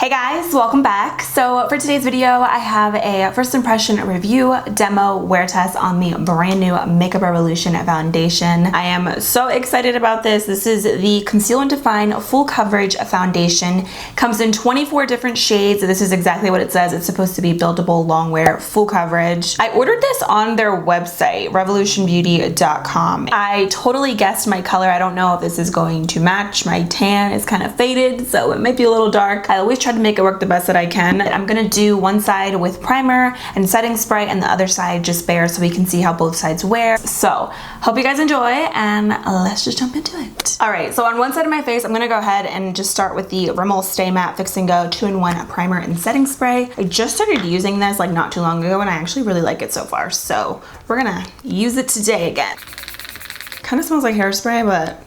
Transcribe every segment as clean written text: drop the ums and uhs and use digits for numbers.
Hey guys, welcome back. So for today's video, I have a first impression review, demo, wear test on the brand new Makeup Revolution foundation. I am so excited about this. This is the Conceal and Define Full Coverage Foundation. Comes in 24 different shades. This is exactly what it says. It's supposed to be buildable, long wear, full coverage. I ordered this on their website, revolutionbeauty.com. I totally guessed my color. I don't know if this is going to match. My tan is kind of faded, so it might be a little dark. I always try to make it work the best that I can. I'm gonna do one side with primer and setting spray and the other side just bare so we can see how both sides wear. So hope you guys enjoy and let's just jump into it. All right, so on one side of my face, I'm gonna go ahead and just start with the Rimmel Stay Matte Fix and Go 2-in-1 primer and setting spray. I just started using this like not too long ago and I actually really like it so far. So we're gonna use it today again. Kind of smells like hairspray, but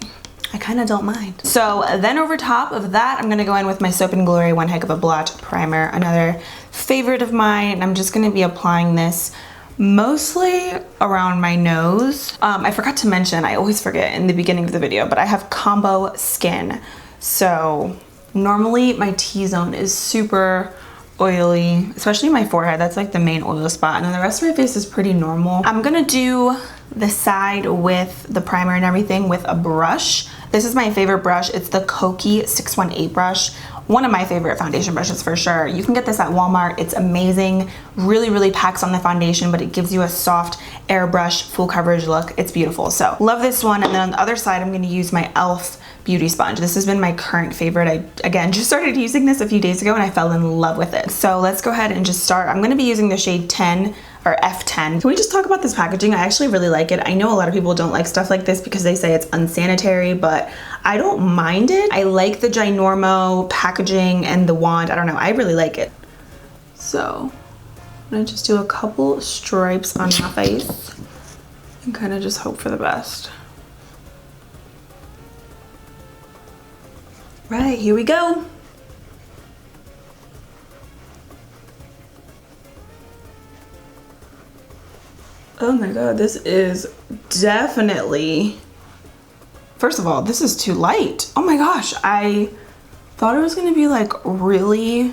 I kind of don't mind. So then over top of that, I'm gonna go in with my Soap & Glory One Heck of a Blotch primer, another favorite of mine. And I'm just gonna be applying this mostly around my nose. I forgot to mention, I always forget in the beginning of the video, but I have combo skin. So normally my T-zone is super oily, especially my forehead. That's like the main oil spot. And then the rest of my face is pretty normal. I'm gonna do the side with the primer and everything with a brush. This is my favorite brush. It's the Koki 618 brush. One of my favorite foundation brushes for sure. You can get this at Walmart. It's amazing. Really packs on the foundation, but it gives you a soft airbrush full coverage look. It's beautiful. So love this one. And then on the other side, I'm gonna use my e.l.f. beauty sponge. This has been my current favorite. I, again, just started using this a few days ago and I fell in love with it. So let's go ahead and just start. I'm gonna be using the shade 10 or F10. Can we just talk about this packaging? I actually really like it. I know a lot of people don't like stuff like this because they say it's unsanitary, but I don't mind it. I like the ginormo packaging and the wand. I don't know, I really like it. So I'm gonna just do a couple stripes on my face and kind of just hope for the best. Right, here we go. Oh my god, this is definitely, first of all, this is too light. Oh my gosh, I thought it was gonna be like really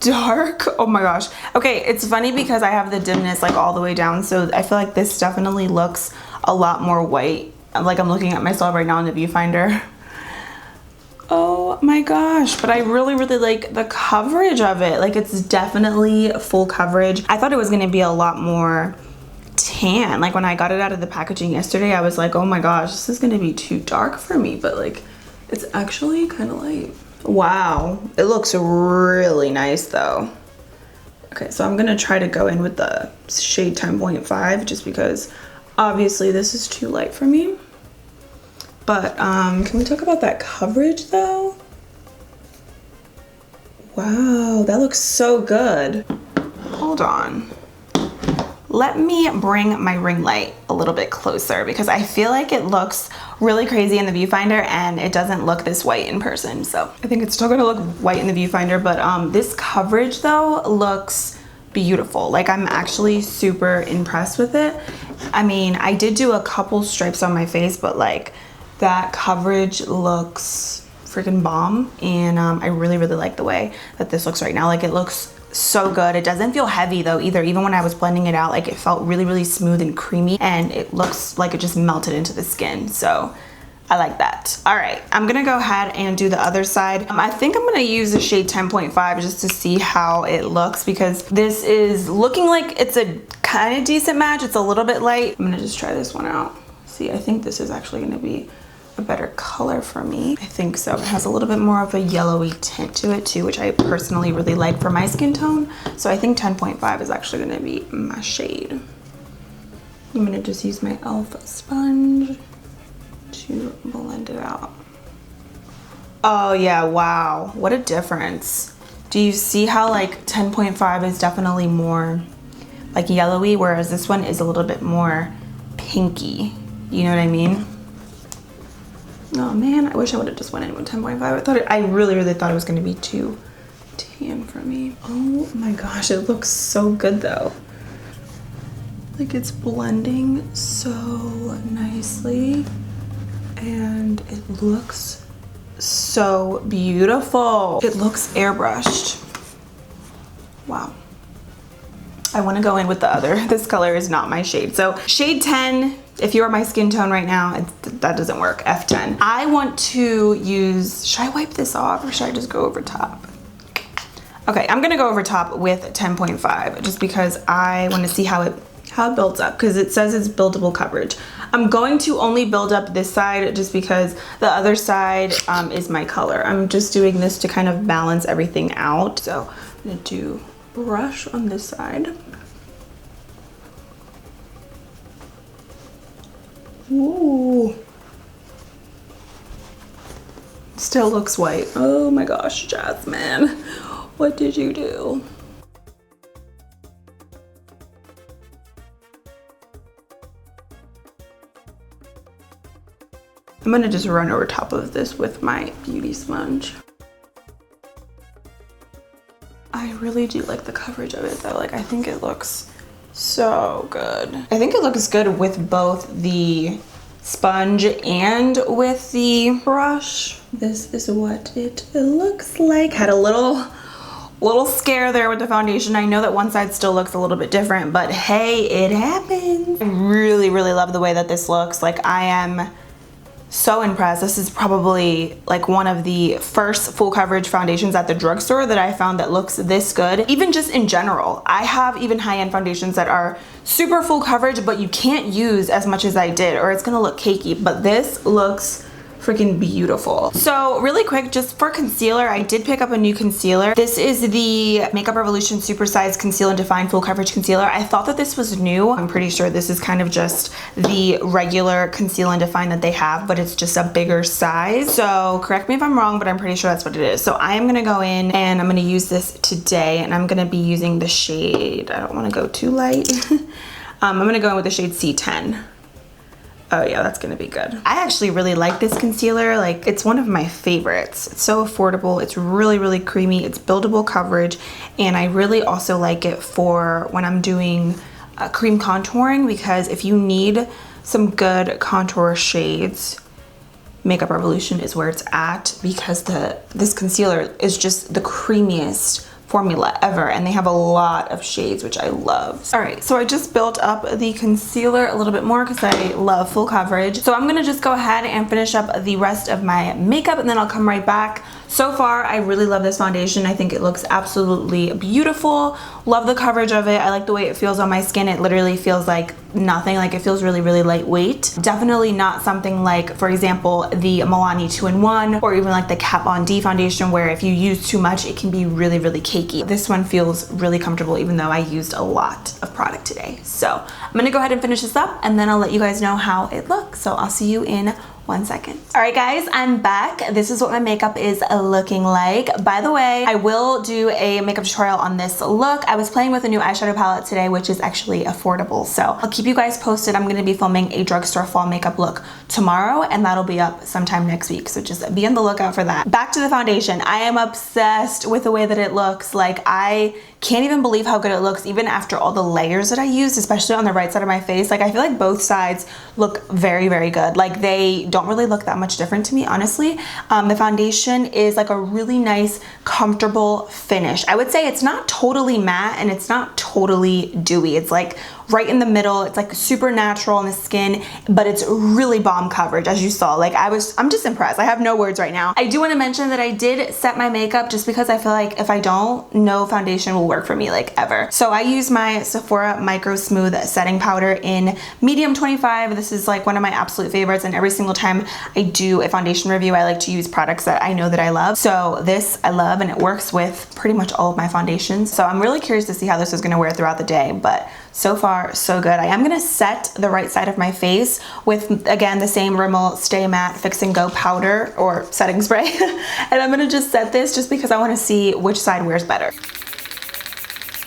dark. Oh my gosh. Okay, it's funny because I have the dimness like all the way down, so I feel like this definitely looks a lot more white. Like I'm looking at myself right now in the viewfinder. Oh my gosh, but I really like the coverage of it. Like it's definitely full coverage. I thought it was gonna be a lot more tan. Like when I got it out of the packaging yesterday, I was like, oh my gosh, this is gonna be too dark for me, but like it's actually kind of light. Wow, it looks really nice though. Okay, so I'm gonna try to go in with the shade 10.5 just because obviously this is too light for me. But can we talk about that coverage though? Wow, that looks so good. Hold on. Let me bring my ring light a little bit closer because I feel like it looks really crazy in the viewfinder and it doesn't look this white in person. So I think it's still gonna look white in the viewfinder, but this coverage though looks beautiful. Like I'm actually super impressed with it. I mean, I did do a couple stripes on my face, but like that coverage looks freaking bomb. And I really like the way that this looks right now. Like it looks so good. It doesn't feel heavy though either. Even when I was blending it out, like it felt really smooth and creamy and it looks like it just melted into the skin. So I like that. All right, I'm gonna go ahead and do the other side. I think I'm gonna use the shade 10.5 just to see how it looks because this is looking like it's a kind of decent match. It's a little bit light. I'm gonna just try this one out. See, I think this is actually gonna be a better color for me. I think so. It has a little bit more of a yellowy tint to it too, which I personally really like for my skin tone. So I think 10.5 is actually gonna be my shade. I'm gonna just use my e.l.f. sponge to blend it out. Oh yeah, wow, what a difference. Do you see how like 10.5 is definitely more like yellowy, whereas this one is a little bit more pinky? You know what I mean? Oh man, I wish I would have just went in with 10.5. I really thought it was gonna be too tan for me. Oh my gosh, it looks so good though. Like it's blending so nicely and it looks so so beautiful. It looks airbrushed. Wow. I want to go in with the other. This color is not my shade. So shade 10, if you are my skin tone right now, that doesn't work. F10. I want to use, should I wipe this off or should I just go over top? Okay, I'm gonna go over top with 10.5 just because I want to see how it builds up, because it says it's buildable coverage. I'm going to only build up this side just because the other side is my color. I'm just doing this to kind of balance everything out. So I'm gonna do brush on this side. Ooh. Still looks white. Oh my gosh, Jasmine. What did you do? I'm gonna just run over top of this with my beauty sponge. I really do like the coverage of it though. Like, I think it looks so good. I think it looks good with both the sponge and with the brush. This is what it looks like. Had a little scare there with the foundation. I know that one side still looks a little bit different, but hey, it happens. I really, really love the way that this looks. Like, I am so impressed. This is probably like one of the first full coverage foundations at the drugstore that I found that looks this good. Even just in general, I have even high-end foundations that are super full coverage, but you can't use as much as I did or it's gonna look cakey, but this looks freaking beautiful. So really quick, just for concealer, I did pick up a new concealer. This is the Makeup Revolution Supersize Conceal and Define Full Coverage Concealer. I thought that this was new. I'm pretty sure this is kind of just the regular Conceal and Define that they have, but it's just a bigger size. So correct me if I'm wrong, but I'm pretty sure that's what it is. So I am gonna go in and I'm gonna use this today, and I'm gonna be using the shade, I don't wanna go too light. I'm gonna go in with the shade C10. Oh yeah, that's gonna be good. I actually really like this concealer. Like, it's one of my favorites. It's so affordable. It's really, really creamy. It's buildable coverage. And I really also like it for when I'm doing cream contouring, because if you need some good contour shades, Makeup Revolution is where it's at, because this concealer is just the creamiest formula ever, and they have a lot of shades, which I love. All right, so I just built up the concealer a little bit more because I love full coverage. So I'm gonna just go ahead and finish up the rest of my makeup, and then I'll come right back. So far, I really love this foundation. I think it looks absolutely beautiful. Love the coverage of it. I like the way it feels on my skin. It literally feels like nothing. Like, it feels really, really lightweight. Definitely not something like, for example, the Milani 2-in-1 or even like the Kat Von D foundation, where if you use too much, it can be really, really cakey. This one feels really comfortable, even though I used a lot of product today. So I'm gonna go ahead and finish this up, and then I'll let you guys know how it looks. So I'll see you in 1 second. All right guys, I'm back. This is what my makeup is looking like. By the way, I will do a makeup tutorial on this look. I was playing with a new eyeshadow palette today, which is actually affordable. So I'll keep you guys posted. I'm gonna be filming a drugstore fall makeup look tomorrow, and that'll be up sometime next week. So just be on the lookout for that. Back to the foundation. I am obsessed with the way that it looks. Like, I can't even believe how good it looks, even after all the layers that I used, especially on the right side of my face. Like, I feel like both sides look very, very good. Like, they don't really look that much different to me, honestly. The foundation is like a really nice, comfortable finish. I would say it's not totally matte and it's not totally dewy. It's like right in the middle. It's like super natural on the skin, but it's really bomb coverage, as you saw. Like, I'm just impressed. I have no words right now. I do want to mention that I did set my makeup just because I feel like if I don't, no foundation will work for me, like, ever. So I use my Sephora Micro Smooth Setting Powder in medium 25. This is like one of my absolute favorites, and every single time I do a foundation review, I like to use products that I know that I love. So this I love, and it works with pretty much all of my foundations. So I'm really curious to see how this is gonna wear throughout the day, but so far, so good. I am gonna set the right side of my face with, again, the same Rimmel Stay Matte Fix and Go powder or setting spray. And I'm gonna just set this just because I wanna see which side wears better.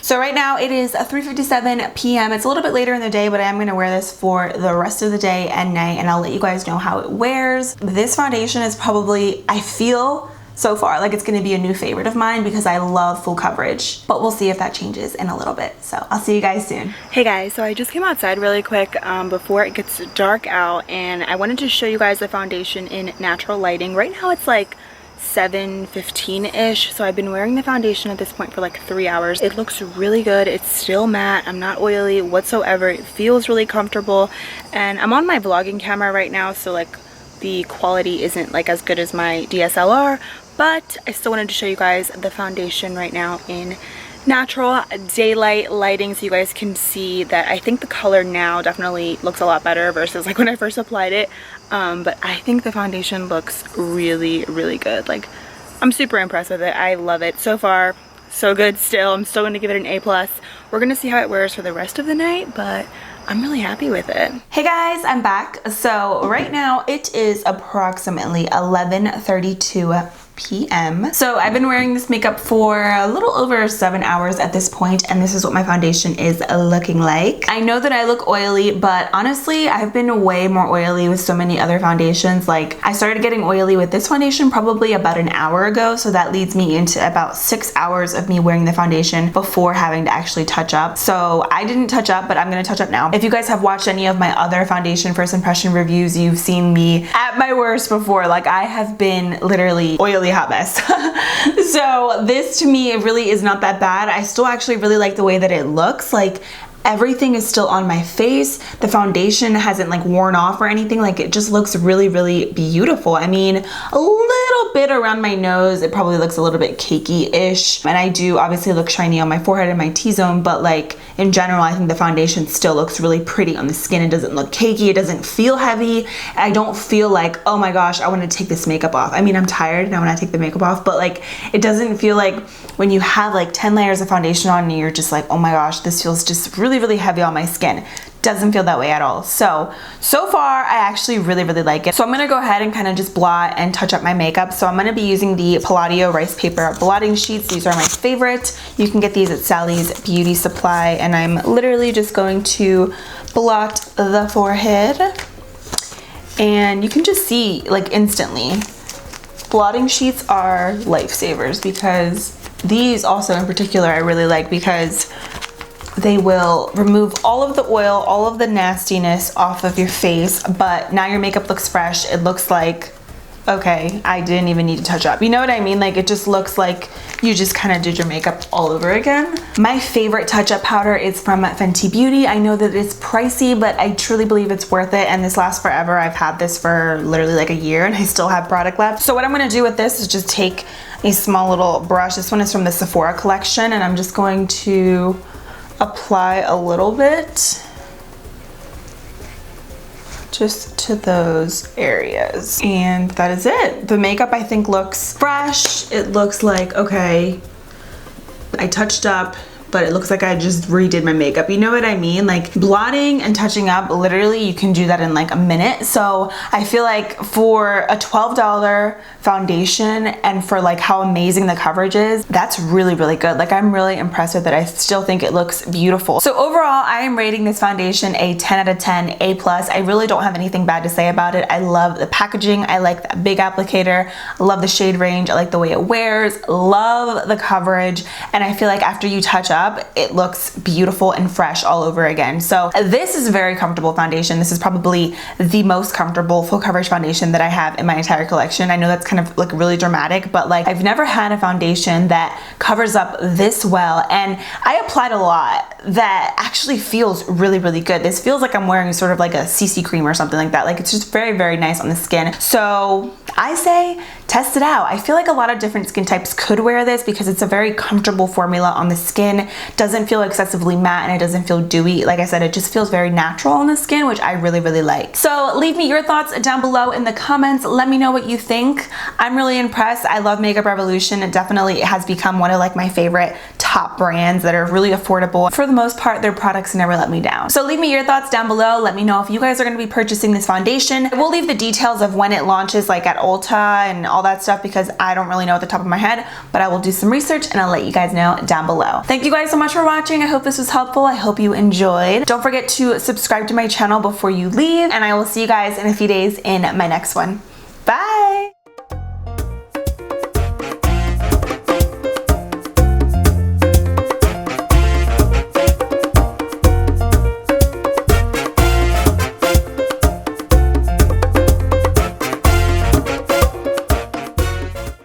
So right now it is 3:57 p.m. It's a little bit later in the day, but I am gonna wear this for the rest of the day and night, and I'll let you guys know how it wears. This foundation is probably, I feel so far like it's gonna be a new favorite of mine because I love full coverage, but we'll see if that changes in a little bit. So I'll see you guys soon. Hey guys, so I just came outside really quick before it gets dark out, and I wanted to show you guys the foundation in natural lighting. Right now it's like 7:15-ish. So I've been wearing the foundation at this point for like 3 hours. It looks really good. It's still matte. I'm not oily whatsoever. It feels really comfortable. And I'm on my vlogging camera right now, so like the quality isn't like as good as my DSLR, but I still wanted to show you guys the foundation right now in natural daylight lighting so you guys can see that I think the color now definitely looks a lot better versus like when I first applied it. But I think the foundation looks really, really good. Like, I'm super impressed with it. I love it. So far, so good still. I'm still going to give it an A+. We're going to see how it wears for the rest of the night, but I'm really happy with it. Hey guys, I'm back. So right now it is approximately 11:32 p.m. So I've been wearing this makeup for a little over 7 hours at this point, and this is what my foundation is looking like. I know that I look oily, but honestly, I've been way more oily with so many other foundations. Like, I started getting oily with this foundation probably about an hour ago, so that leads me into about 6 hours of me wearing the foundation before having to actually touch up. So I didn't touch up, but I'm gonna touch up now. If you guys have watched any of my other foundation first impression reviews, you've seen me at my worst before. Like, I have been literally oily hot mess. So this to me, it really is not that bad. I still actually really like the way that it looks. Like, everything is still on my face. The foundation hasn't like worn off or anything. Like, it just looks really, really beautiful. I mean, a little bit around my nose, it probably looks a little bit cakey-ish. And I do obviously look shiny on my forehead and my T-zone, but like in general, I think the foundation still looks really pretty on the skin. It doesn't look cakey. It doesn't feel heavy. I don't feel like, oh my gosh, I want to take this makeup off. I mean, I'm tired and I want to take the makeup off, but like, it doesn't feel like when you have like 10 layers of foundation on and you're just like, oh my gosh, this feels just really, really heavy on my skin. Doesn't feel that way at all. So far, I actually really, really like it. So I'm gonna go ahead and kind of just blot and touch up my makeup. So I'm gonna be using the Palladio rice paper blotting sheets. These are my favorite. You can get these at Sally's Beauty Supply, and I'm literally just going to blot the forehead. And you can just see like instantly, blotting sheets are lifesavers, because these also in particular I really like because they will remove all of the oil, all of the nastiness off of your face, but now your makeup looks fresh. It looks like, okay, I didn't even need to touch up. You know what I mean? Like, it just looks like you just kind of did your makeup all over again. My favorite touch-up powder is from Fenty Beauty. I know that it's pricey, but I truly believe it's worth it, and this lasts forever. I've had this for literally like a year and I still have product left. So what I'm gonna do with this is just take a small little brush. This one is from the Sephora collection, and I'm just going to apply a little bit just to those areas, and that is it. The makeup I think looks fresh. It looks like, okay, I touched up, but it looks like I just redid my makeup. You know what I mean? Like, blotting and touching up, literally you can do that in like a minute. So I feel like for a $12 foundation and for like how amazing the coverage is, that's really, really good. Like, I'm really impressed with it. I still think it looks beautiful. So overall, I am rating this foundation a 10 out of 10, A+. I really don't have anything bad to say about it. I love the packaging. I like that big applicator. I love the shade range. I like the way it wears. Love the coverage. And I feel like after you touch up, it looks beautiful and fresh all over again. So this is a very comfortable foundation. This is probably the most comfortable full coverage foundation that I have in my entire collection. I know that's kind of like really dramatic, but like, I've never had a foundation that covers up this well, and I applied a lot that actually feels really, really good. This feels like I'm wearing sort of like a CC cream or something like that. Like, it's just very, very nice on the skin. So I say test it out. I feel like a lot of different skin types could wear this because it's a very comfortable formula on the skin. Doesn't feel excessively matte and it doesn't feel dewy. Like I said, it just feels very natural on the skin, which I really, really like. So leave me your thoughts down below in the comments. Let me know what you think. I'm really impressed. I love Makeup Revolution. It definitely has become one of like my favorite top brands that are really affordable. For the most part, their products never let me down. So leave me your thoughts down below. Let me know if you guys are going to be purchasing this foundation. I will leave the details of when it launches, like at Ulta and all that stuff, because I don't really know at the top of my head, but I will do some research and I'll let you guys know down below. Thank you guys so much for watching. I hope this was helpful. I hope you enjoyed. Don't forget to subscribe to my channel before you leave, and I will see you guys in a few days in my next one.